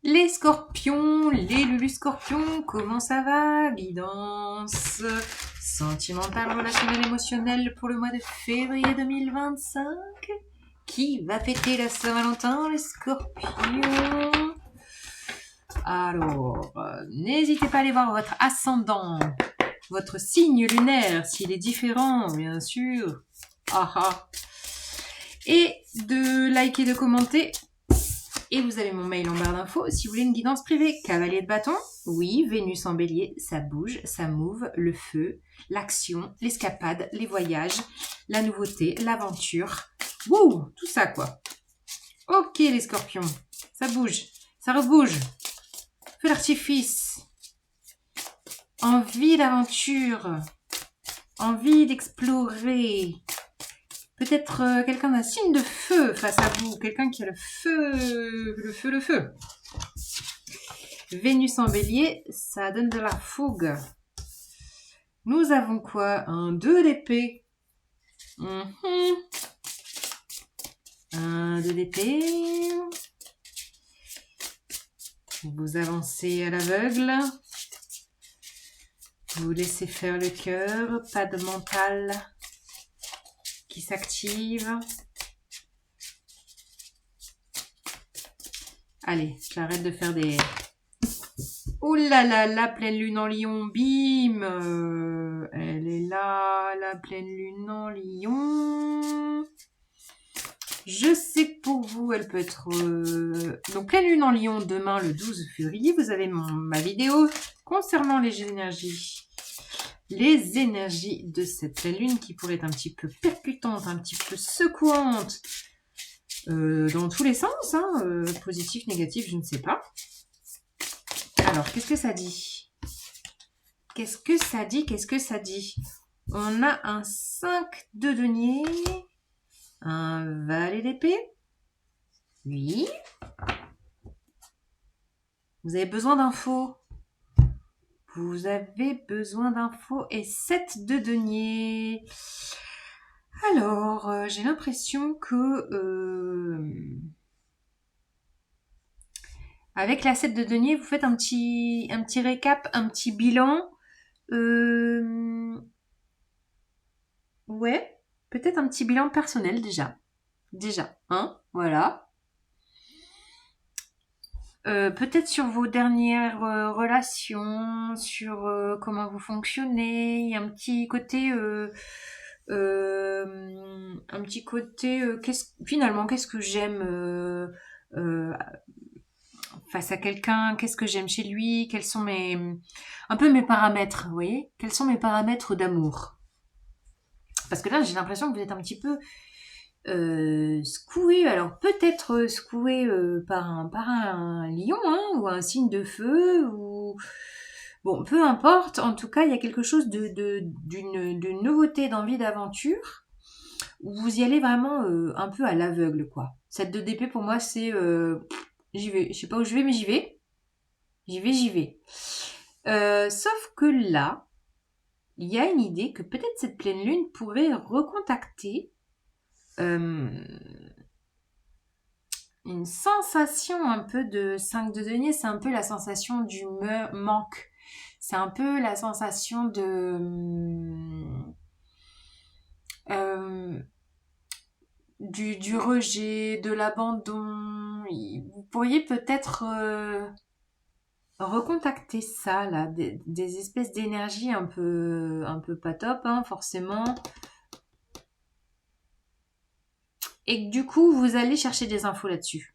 Les scorpions, les Lulu scorpions, comment ça va? Guidance sentimentale, relationnelle, émotionnelle pour le mois de février 2025. Qui va fêter la Saint-Valentin, les scorpions? Alors, n'hésitez pas à aller voir votre ascendant, votre signe lunaire, s'il est différent, bien sûr. Ah ah. Et de liker, de commenter. Et vous avez mon mail en barre d'infos si vous voulez une guidance privée. Cavalier de bâton, oui, Vénus en bélier, ça bouge, ça move, le feu, l'action, l'escapade, les voyages, la nouveauté, l'aventure. Wouh, tout ça quoi. Ok les scorpions, ça bouge, ça rebouge. Feu d'artifice, envie d'aventure, envie d'explorer. Peut-être quelqu'un d'un signe de feu face à vous. Quelqu'un qui a le feu. Le feu, le feu. Vénus en bélier, ça donne de la fougue. Nous avons quoi? Un 2 d'épée. Un 2 d'épée. Vous avancez à l'aveugle. Vous laissez faire le cœur. Pas de mental qui s'active. Allez, j'arrête de faire des... Oh là là, la pleine lune en lion, bim. Elle est là, la pleine lune en lion. Je sais que pour vous, elle peut être... Donc, pleine lune en lion, demain, le 12 février, vous avez ma vidéo concernant les énergies. Les énergies de cette pleine lune qui pourraient être un petit peu percutantes, un petit peu secouantes. Dans tous les sens, hein, positif, négatif, je ne sais pas. Alors, qu'est-ce que ça dit? Qu'est-ce que ça dit? Qu'est-ce que ça dit? On a un 5 de denier, un valet d'épée. Oui. Vous avez besoin d'infos. Vous avez besoin d'infos et 7 de denier. Alors, j'ai l'impression que... avec la 7 de denier, vous faites un petit récap, un petit bilan. Ouais, peut-être un petit bilan personnel déjà. Déjà, hein, voilà. Peut-être sur vos dernières relations, sur comment vous fonctionnez. Il y a un petit côté... finalement, qu'est-ce que j'aime face à quelqu'un, qu'est-ce que j'aime chez lui, quels sont un peu mes paramètres, vous voyez, quels sont mes paramètres d'amour. Parce que là, j'ai l'impression que vous êtes un petit peu secoué, alors peut-être secoué par un lion, hein, ou un signe de feu, ou... Bon, peu importe, en tout cas, il y a quelque chose d'une nouveauté, d'envie d'aventure, où vous y allez vraiment un peu à l'aveugle, quoi. Cette 2 d'épée, pour moi, c'est... j'y vais, je sais pas où je vais, mais j'y vais. J'y vais. Sauf que là, il y a une idée que peut-être cette pleine lune pourrait recontacter une sensation un peu de 5 de denier, c'est un peu la sensation du manque. C'est un peu la sensation de... du rejet, de l'abandon. Vous pourriez peut-être recontacter ça, là, des espèces d'énergie un peu pas top, hein, forcément. Et que du coup, vous allez chercher des infos là-dessus.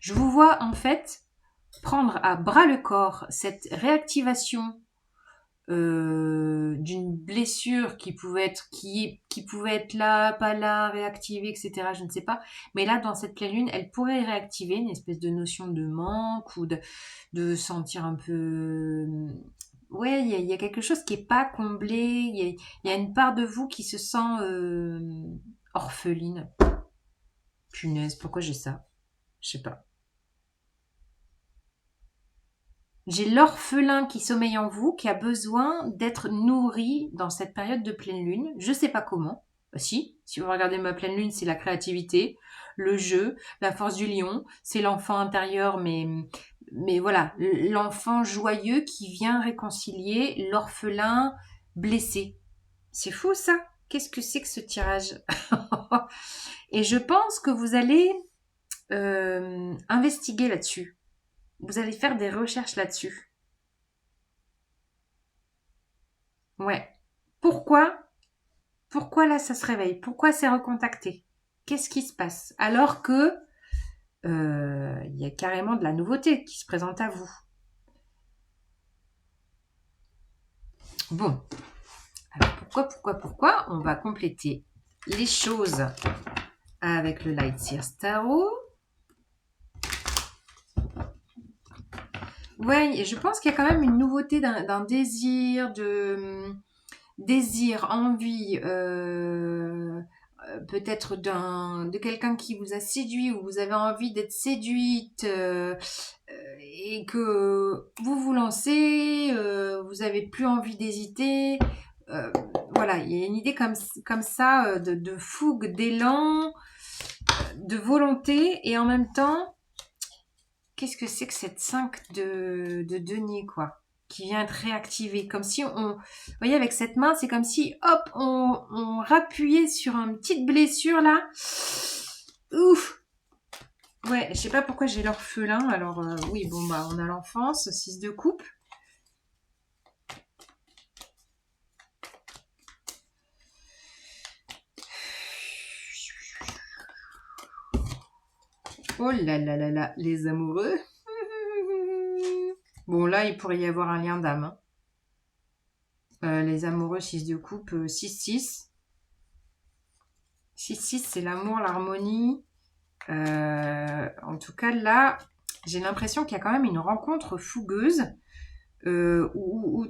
Je vous vois en fait prendre à bras le corps cette réactivation d'une blessure qui pouvait être là, pas là, réactivée, etc. Je ne sais pas. Mais là, dans cette pleine lune, elle pourrait réactiver une espèce de notion de manque ou de sentir un peu... Ouais, il y a quelque chose qui est pas comblé. Il y a une part de vous qui se sent orpheline. Punaise, pourquoi j'ai ça? Je sais pas. J'ai l'orphelin qui sommeille en vous, qui a besoin d'être nourri dans cette période de pleine lune. Je sais pas comment. Bah, si vous regardez ma pleine lune, c'est la créativité, le jeu. La force du lion, c'est l'enfant intérieur, mais voilà, l'enfant joyeux qui vient réconcilier l'orphelin blessé. C'est fou ça. Qu'est-ce que c'est que ce tirage? Et je pense que vous allez investiguer là-dessus. Vous allez faire des recherches là-dessus. Ouais. Pourquoi? Pourquoi là ça se réveille? Pourquoi c'est recontacté? Qu'est-ce qui se passe? Alors que il y a carrément de la nouveauté qui se présente à vous. Bon. Alors pourquoi? On va compléter les choses avec le Light Seer Tarot. Ouais, et je pense qu'il y a quand même une nouveauté d'un désir, désir, envie, peut-être de quelqu'un qui vous a séduit ou vous avez envie d'être séduite et que vous vous lancez, vous avez plus envie d'hésiter. Voilà, il y a une idée comme ça de fougue, d'élan, de volonté et en même temps, qu'est-ce que c'est que cette 5 de denier, quoi, qui vient être réactivée, comme si vous voyez, avec cette main, c'est comme si, hop, on rappuyait sur une petite blessure, là. Ouf. Ouais, je sais pas pourquoi j'ai l'orphelin, alors oui, bon, bah, on a l'enfance, 6 de coupe. Oh là là là là, les amoureux. Bon, là, il pourrait y avoir un lien d'âme, hein. Les amoureux 6 de coupe, 6-6. 6-6, c'est l'amour, l'harmonie. En tout cas, là, j'ai l'impression qu'il y a quand même une rencontre fougueuse où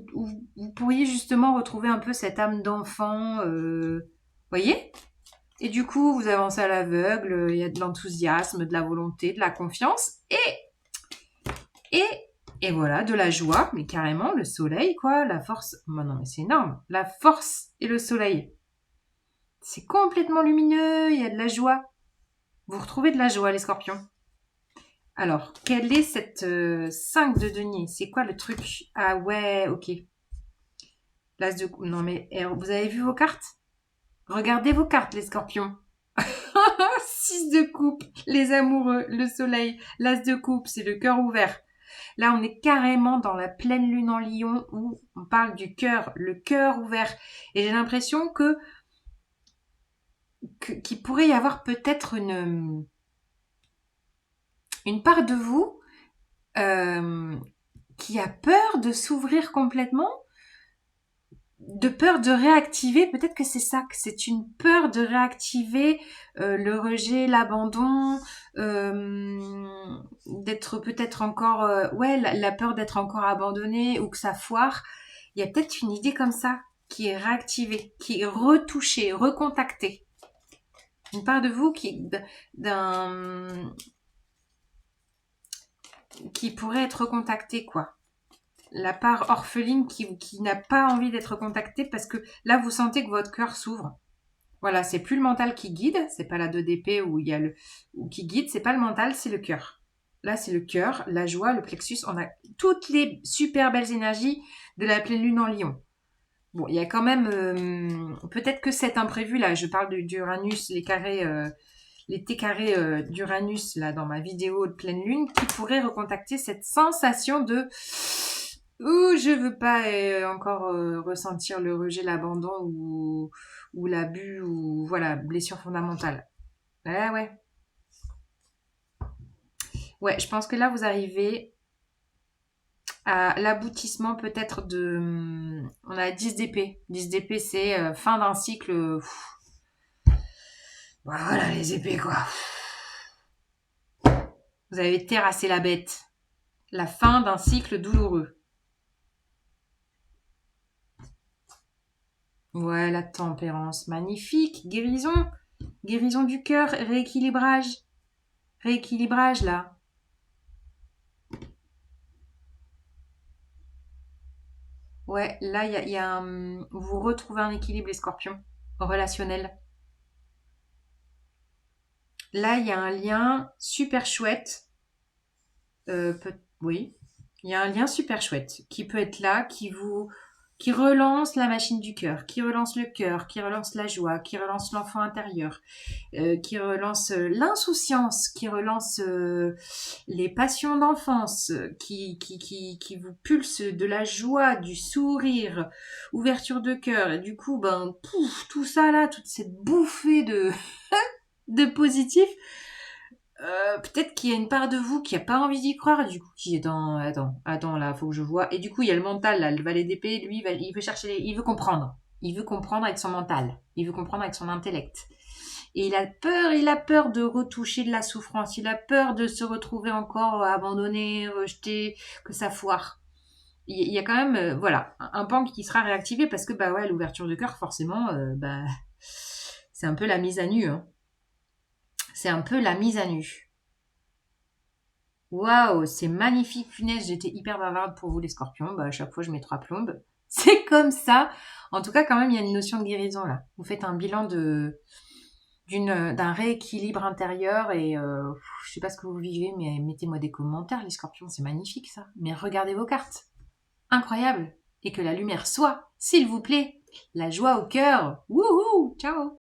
vous pourriez justement retrouver un peu cette âme d'enfant. Voyez? Et du coup, vous avancez à l'aveugle, il y a de l'enthousiasme, de la volonté, de la confiance et, et voilà, de la joie, mais carrément le soleil, quoi, la force. Oh, non, mais c'est énorme. La force et le soleil. C'est complètement lumineux, il y a de la joie. Vous retrouvez de la joie, les scorpions. Alors, quelle est cette 5 de denier? C'est quoi le truc? Ah ouais, ok. L'as de... Non mais, vous avez vu vos cartes? Regardez vos cartes, les scorpions. 6 de coupe, les amoureux, le soleil. L'as de coupe, c'est le cœur ouvert. Là, on est carrément dans la pleine lune en lion où on parle du cœur, le cœur ouvert. Et j'ai l'impression qu'il pourrait y avoir peut-être une part de vous qui a peur de s'ouvrir complètement, de peur de réactiver, peut-être que c'est ça, que c'est une peur de réactiver le rejet, l'abandon, d'être peut-être encore, ouais, la peur d'être encore abandonné ou que ça foire. Il y a peut-être une idée comme ça qui est réactivée, qui est retouchée, recontactée. Une part de vous qui pourrait être recontactée, quoi. La part orpheline qui n'a pas envie d'être contactée parce que là, vous sentez que votre cœur s'ouvre. Voilà, c'est plus le mental qui guide, c'est pas la 2 d'épée où il y a ou qui guide, c'est pas le mental, c'est le cœur. Là, c'est le cœur, la joie, le plexus. On a toutes les super belles énergies de la pleine lune en lion. Bon, il y a quand même peut-être que cet imprévu là, je parle d'Uranus, les carrés, les T carrés d'Uranus là dans ma vidéo de pleine lune, qui pourrait recontacter cette sensation de je veux pas encore ressentir le rejet, l'abandon ou l'abus ou voilà, blessure fondamentale. Ouais. Ouais, je pense que là vous arrivez à l'aboutissement peut-être on a 10 d'épée. 10 d'épée c'est fin d'un cycle. Voilà les épées quoi. Vous avez terrassé la bête. La fin d'un cycle douloureux. Ouais, la tempérance, magnifique. Guérison. Guérison du cœur, rééquilibrage. Rééquilibrage, là. Ouais, là, il y a vous retrouvez un équilibre, les scorpions, relationnel. Là, il y a un lien super chouette. Oui, il y a un lien super chouette qui peut être là, qui relance la machine du cœur, qui relance la joie, qui relance l'enfant intérieur, qui relance l'insouciance, qui relance les passions d'enfance, qui vous pulse de la joie, du sourire, ouverture de cœur. Et du coup, ben, pouf, tout ça là, toute cette bouffée de positif, peut-être qu'il y a une part de vous qui a pas envie d'y croire, et du coup, qui est dans, attends, là, faut que je vois. Et du coup, il y a le mental, là, le valet d'épée, lui, il veut chercher, il veut comprendre. Il veut comprendre avec son mental. Il veut comprendre avec son intellect. Et il a peur de retoucher de la souffrance. Il a peur de se retrouver encore abandonné, rejeté, que ça foire. Il y a quand même, voilà, un pan qui sera réactivé parce que, bah ouais, l'ouverture de cœur, forcément, bah, c'est un peu la mise à nu, hein. C'est un peu la mise à nu. Waouh, c'est magnifique, punaise, j'étais hyper bavarde pour vous les scorpions, bah à chaque fois je mets 3 plombes. C'est comme ça. En tout cas, quand même, il y a une notion de guérison là. Vous faites un bilan d'un rééquilibre intérieur et je sais pas ce que vous vivez, mais mettez-moi des commentaires, les scorpions, c'est magnifique ça. Mais regardez vos cartes. Incroyable. Et que la lumière soit, s'il vous plaît, la joie au cœur. Wouhou, ciao.